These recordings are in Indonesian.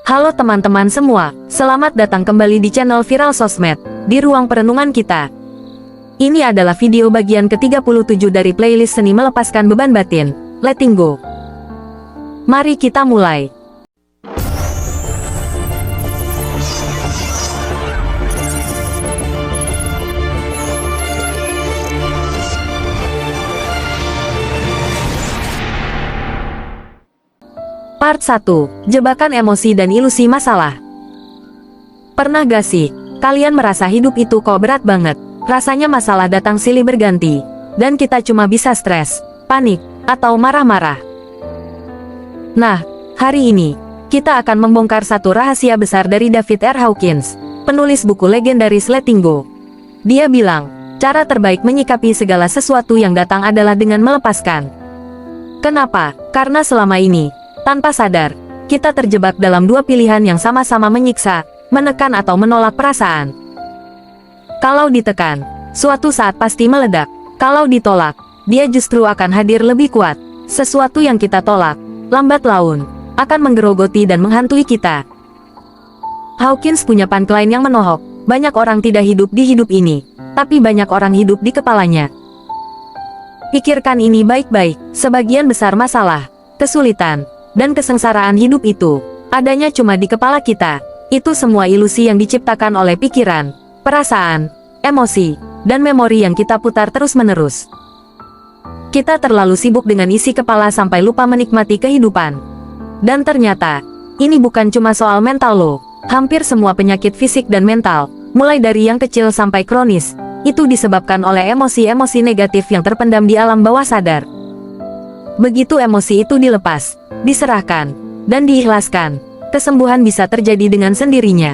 Halo teman-teman semua, selamat datang kembali di channel Viral Sosmed, di ruang perenungan kita. Ini adalah video bagian ke-37 dari playlist Seni Melepaskan Beban Batin, Letting Go. Mari kita mulai. Part 1. Jebakan emosi dan ilusi masalah. Pernah gak sih, kalian merasa hidup itu kok berat banget? Rasanya masalah datang silih berganti, dan kita cuma bisa stres, panik, atau marah-marah. Nah, hari ini, kita akan membongkar satu rahasia besar dari David R. Hawkins, penulis buku legendaris Letting Go. Dia bilang, cara terbaik menyikapi segala sesuatu yang datang adalah dengan melepaskan. Kenapa? Karena selama ini, tanpa sadar, kita terjebak dalam dua pilihan yang sama-sama menyiksa, menekan atau menolak perasaan. Kalau ditekan, suatu saat pasti meledak. Kalau ditolak, dia justru akan hadir lebih kuat. Sesuatu yang kita tolak, lambat laun, akan menggerogoti dan menghantui kita. Hawkins punya punchline yang menohok. Banyak orang tidak hidup di hidup ini, tapi banyak orang hidup di kepalanya. Pikirkan ini baik-baik, sebagian besar masalah, kesulitan, dan kesengsaraan hidup itu, adanya cuma di kepala kita. Itu semua ilusi yang diciptakan oleh pikiran, perasaan, emosi, dan memori yang kita putar terus-menerus. Kita terlalu sibuk dengan isi kepala sampai lupa menikmati kehidupan. Dan ternyata, ini bukan cuma soal mental loh. Hampir semua penyakit fisik dan mental, mulai dari yang kecil sampai kronis, itu disebabkan oleh emosi-emosi negatif yang terpendam di alam bawah sadar. Begitu emosi itu dilepas, diserahkan, dan diikhlaskan, kesembuhan bisa terjadi dengan sendirinya.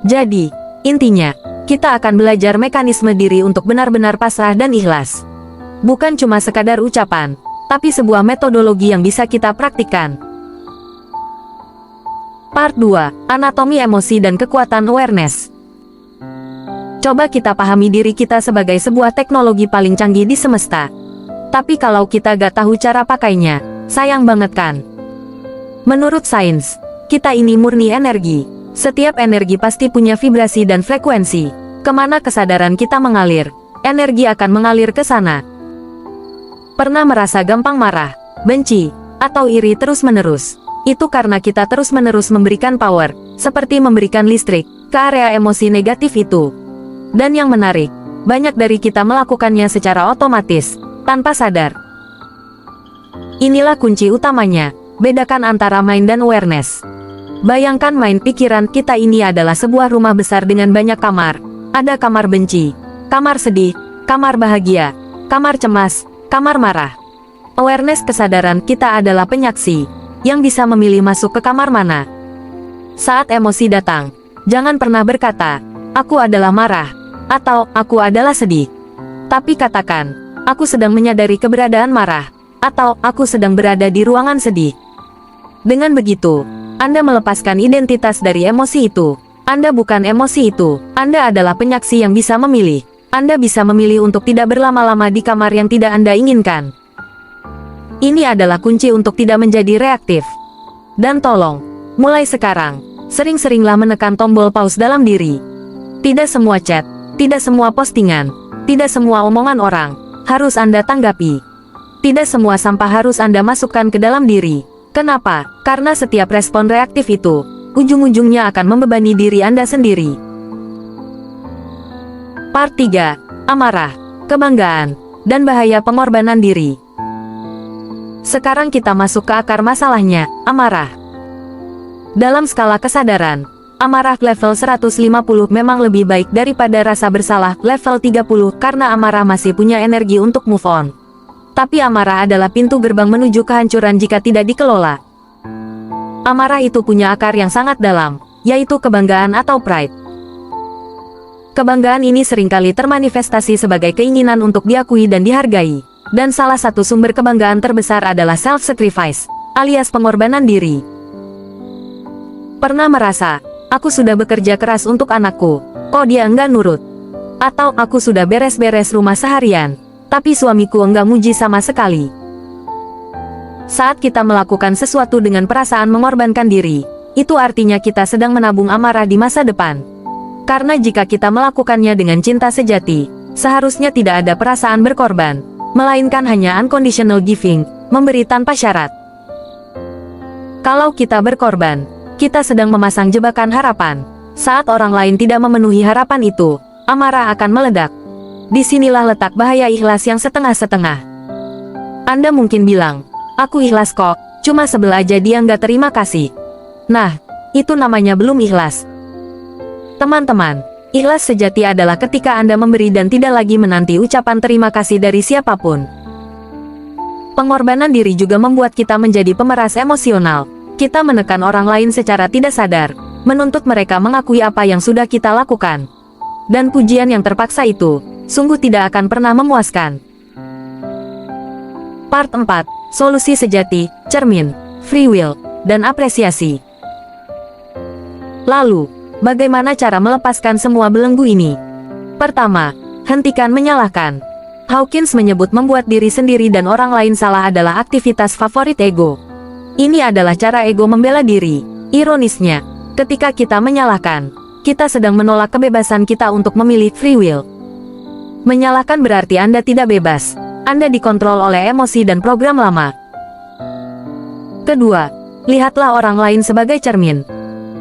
Jadi, intinya, kita akan belajar mekanisme diri untuk benar-benar pasrah dan ikhlas. Bukan cuma sekadar ucapan, tapi sebuah metodologi yang bisa kita praktikkan. Part 2. Anatomi emosi dan kekuatan awareness. Coba kita pahami diri kita sebagai sebuah teknologi paling canggih di semesta. Tapi kalau kita gak tahu cara pakainya, sayang banget kan? Menurut sains, kita ini murni energi. Setiap energi pasti punya vibrasi dan frekuensi. Kemana kesadaran kita mengalir, energi akan mengalir ke sana. Pernah merasa gampang marah, benci, atau iri terus-menerus? Itu karena kita terus-menerus memberikan power, seperti memberikan listrik, ke area emosi negatif itu. Dan yang menarik, banyak dari kita melakukannya secara otomatis, tanpa sadar. Inilah kunci utamanya, bedakan antara mind dan awareness. Bayangkan mind pikiran kita ini adalah sebuah rumah besar dengan banyak kamar. Ada kamar benci, kamar sedih, kamar bahagia, kamar cemas, kamar marah. Awareness kesadaran kita adalah penyaksi, yang bisa memilih masuk ke kamar mana. Saat emosi datang, jangan pernah berkata, aku adalah marah, atau aku adalah sedih. Tapi katakan, aku sedang menyadari keberadaan marah, atau aku sedang berada di ruangan sedih. Dengan begitu, Anda melepaskan identitas dari emosi itu. Anda bukan emosi itu, Anda adalah penyaksi yang bisa memilih. Anda bisa memilih untuk tidak berlama-lama di kamar yang tidak Anda inginkan. Ini adalah kunci untuk tidak menjadi reaktif. Dan tolong, mulai sekarang, sering-seringlah menekan tombol pause dalam diri. Tidak semua chat, tidak semua postingan, tidak semua omongan orang harus Anda tanggapi. Tidak semua sampah harus Anda masukkan ke dalam diri. Kenapa? Karena setiap respon reaktif itu, ujung-ujungnya akan membebani diri Anda sendiri. Part 3. Amarah, kebanggaan, dan bahaya pengorbanan diri. Sekarang kita masuk ke akar masalahnya, amarah. Dalam skala kesadaran, amarah level 150 memang lebih baik daripada rasa bersalah level 30 karena amarah masih punya energi untuk move on. Tapi amarah adalah pintu gerbang menuju kehancuran jika tidak dikelola. Amarah itu punya akar yang sangat dalam, yaitu kebanggaan atau pride. Kebanggaan ini seringkali termanifestasi sebagai keinginan untuk diakui dan dihargai. Dan salah satu sumber kebanggaan terbesar adalah self-sacrifice, alias pengorbanan diri. Pernah merasa, aku sudah bekerja keras untuk anakku, kok dia enggak nurut? Atau aku sudah beres-beres rumah seharian, tapi suamiku enggak muji sama sekali. Saat kita melakukan sesuatu dengan perasaan mengorbankan diri, itu artinya kita sedang menabung amarah di masa depan. Karena jika kita melakukannya dengan cinta sejati, seharusnya tidak ada perasaan berkorban, melainkan hanya unconditional giving, memberi tanpa syarat. Kalau kita berkorban, kita sedang memasang jebakan harapan. Saat orang lain tidak memenuhi harapan itu, amarah akan meledak. Disinilah letak bahaya ikhlas yang setengah-setengah. Anda mungkin bilang, aku ikhlas kok, cuma sebel aja dia nggak terima kasih. Nah, itu namanya belum ikhlas. Teman-teman, ikhlas sejati adalah ketika Anda memberi dan tidak lagi menanti ucapan terima kasih dari siapapun. Pengorbanan diri juga membuat kita menjadi pemeras emosional. Kita menekan orang lain secara tidak sadar, menuntut mereka mengakui apa yang sudah kita lakukan. Dan pujian yang terpaksa itu, sungguh tidak akan pernah memuaskan. Part 4. Solusi sejati, cermin, free will, dan apresiasi. Lalu, bagaimana cara melepaskan semua belenggu ini? Pertama, hentikan menyalahkan. Hawkins menyebut membuat diri sendiri dan orang lain salah adalah aktivitas favorit ego. Ini adalah cara ego membela diri. Ironisnya, ketika kita menyalahkan, kita sedang menolak kebebasan kita untuk memilih free will. Menyalahkan berarti Anda tidak bebas. Anda dikontrol oleh emosi dan program lama. Kedua, lihatlah orang lain sebagai cermin.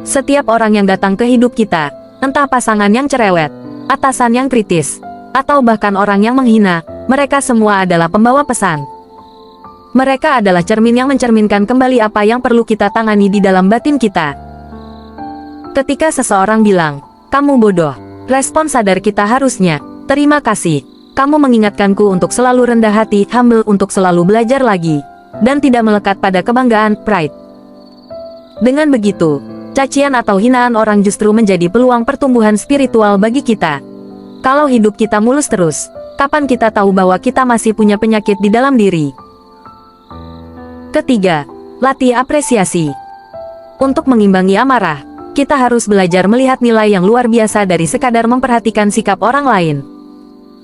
Setiap orang yang datang ke hidup kita, entah pasangan yang cerewet, atasan yang kritis, atau bahkan orang yang menghina, mereka semua adalah pembawa pesan. Mereka adalah cermin yang mencerminkan kembali apa yang perlu kita tangani di dalam batin kita. Ketika seseorang bilang, "Kamu bodoh," respon sadar kita harusnya, "Terima kasih. Kamu mengingatkanku untuk selalu rendah hati, humble untuk selalu belajar lagi, dan tidak melekat pada kebanggaan, pride." Dengan begitu, cacian atau hinaan orang justru menjadi peluang pertumbuhan spiritual bagi kita. Kalau hidup kita mulus terus, kapan kita tahu bahwa kita masih punya penyakit di dalam diri? Ketiga, latih apresiasi. Untuk mengimbangi amarah, kita harus belajar melihat nilai yang luar biasa dari sekadar memperhatikan sikap orang lain.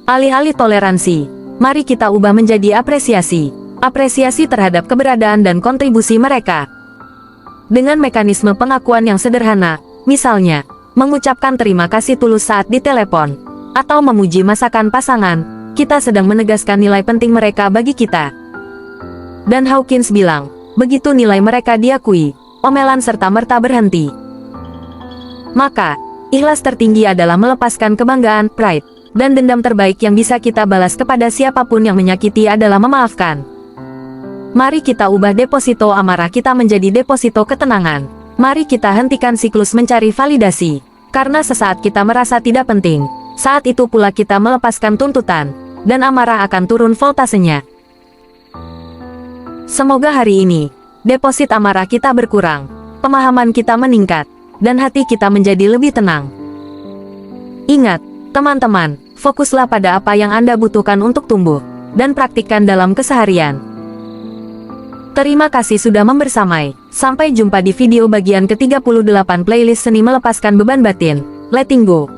Alih-alih toleransi, mari kita ubah menjadi apresiasi. Apresiasi terhadap keberadaan dan kontribusi mereka. Dengan mekanisme pengakuan yang sederhana, misalnya, mengucapkan terima kasih tulus saat ditelepon, atau memuji masakan pasangan, kita sedang menegaskan nilai penting mereka bagi kita. Dan Hawkins bilang, begitu nilai mereka diakui, omelan serta-merta berhenti. Maka, ikhlas tertinggi adalah melepaskan kebanggaan, pride, dan dendam terbaik yang bisa kita balas kepada siapapun yang menyakiti adalah memaafkan. Mari kita ubah deposito amarah kita menjadi deposito ketenangan. Mari kita hentikan siklus mencari validasi. Karena sesaat kita merasa tidak penting, saat itu pula kita melepaskan tuntutan, dan amarah akan turun voltasenya. Semoga hari ini, deposit amarah kita berkurang, pemahaman kita meningkat, dan hati kita menjadi lebih tenang. Ingat, teman-teman, fokuslah pada apa yang Anda butuhkan untuk tumbuh, dan praktikkan dalam keseharian. Terima kasih sudah membersamai. Sampai jumpa di video bagian ke-38 playlist seni melepaskan beban batin. Letting Go.